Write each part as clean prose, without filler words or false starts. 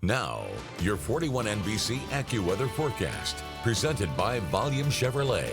Now, your 41 NBC AccuWeather forecast, presented by Volume Chevrolet.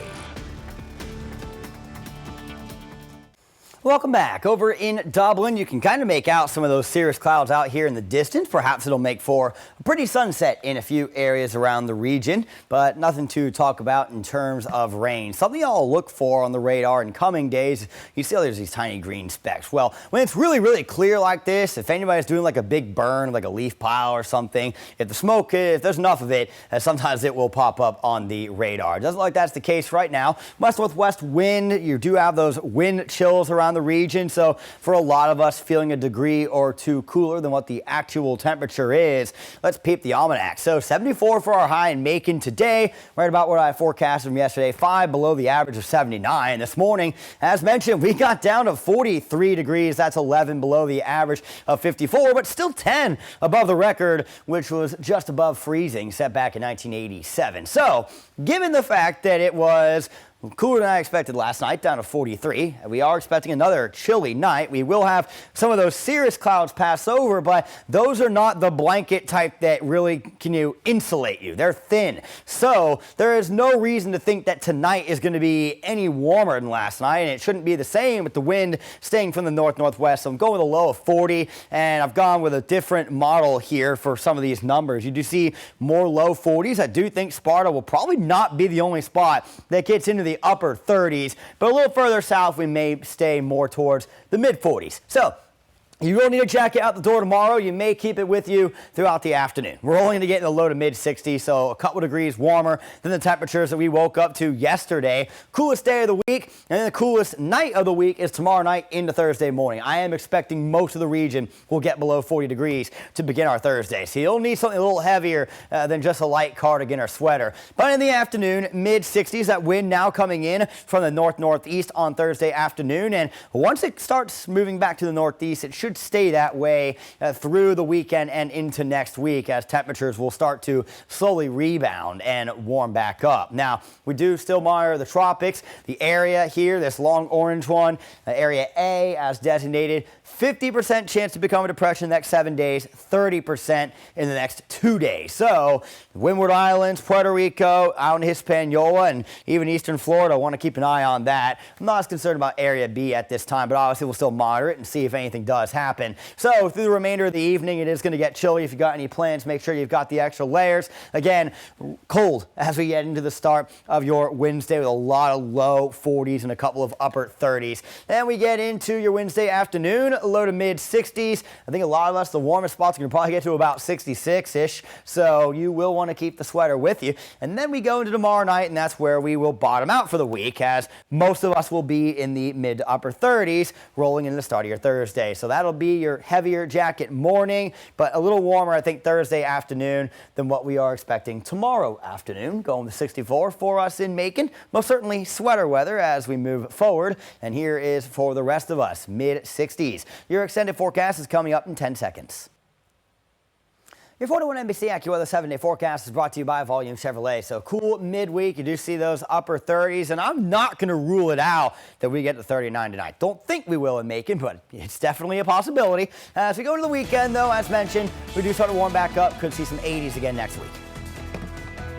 Welcome back. Over in Dublin, you can kind of make out some of those cirrus clouds out here in the distance. Perhaps it'll make for a pretty sunset in a few areas around the region, but nothing to talk about in terms of rain. Something y'all look for on the radar in coming days. You see there's these tiny green specks. Well, when it's really clear like this, if anybody's doing like a big burn, like a leaf pile or something, if there's enough of it, sometimes it will pop up on the radar. It doesn't look like that's the case right now. West-northwest wind, you do have those wind chills around the region, so for a lot of us, feeling a degree or two cooler than what the actual temperature is. Let's peep the almanac. So 74 for our high in Macon today, right about what I forecasted from yesterday, 5 below the average of 79. This morning, as mentioned, we got down to 43 degrees. That's 11 below the average of 54, but still 10 above the record, which was just above freezing set back in 1987. So given the fact that it was cooler than I expected last night, down to 43. We are expecting another chilly night. We will have some of those cirrus clouds pass over, but those are not the blanket type that really can insulate you. They're thin. So there is no reason to think that tonight is going to be any warmer than last night, and it shouldn't be the same with the wind staying from the north-northwest. So I'm going with a low of 40, and I've gone with a different model here for some of these numbers. You do see more low 40s. I do think Sparta will probably not be the only spot that gets into the upper 30s, but a little further south we may stay more towards the mid 40s. So you will need a jacket out the door tomorrow. You may keep it with you throughout the afternoon. We're only going to get in the low to mid 60s, so a couple degrees warmer than the temperatures that we woke up to yesterday. Coolest day of the week, and then the coolest night of the week is tomorrow night into Thursday morning. I am expecting most of the region will get below 40 degrees to begin our Thursday. So you'll need something a little heavier than just a light cardigan or sweater. But in the afternoon, mid 60s, that wind now coming in from the north-northeast on Thursday afternoon. And once it starts moving back to the northeast, it should stay that way through the weekend and into next week as temperatures will start to slowly rebound and warm back up. Now, we do still monitor the tropics. The area here, this long orange one, area A as designated, 50% chance to become a depression in the next 7 days, 30% in the next 2 days. So Windward Islands, Puerto Rico, out in Hispaniola, and even eastern Florida, I want to keep an eye on that. I'm not as concerned about area B at this time, but obviously we'll still monitor it and see if anything does happen. So through the remainder of the evening, it is going to get chilly. If you've got any plans, make sure you've got the extra layers. Again, cold as we get into the start of your Wednesday with a lot of low 40s and a couple of upper 30s. Then we get into your Wednesday afternoon, low to mid 60s. I think a lot of us, the warmest spots, can probably get to about 66-ish. So you will want to keep the sweater with you. And then we go into tomorrow night, and that's where we will bottom out for the week, as most of us will be in the mid to upper 30s rolling into the start of your Thursday. So that'll be your heavier jacket morning, but a little warmer, I think, Thursday afternoon than what we are expecting tomorrow afternoon. Going to 64 for us in Macon. Most certainly sweater weather as we move forward. And here is for the rest of us, mid 60s. Your extended forecast is coming up in 10 seconds. Your 41 NBC AccuWeather 7-day forecast is brought to you by Volume Chevrolet. So cool midweek. You do see those upper 30s, and I'm not going to rule it out that we get to 39 tonight. Don't think we will in Macon, but it's definitely a possibility. As we go into the weekend, though, as mentioned, we do start to warm back up. Could see some 80s again next week.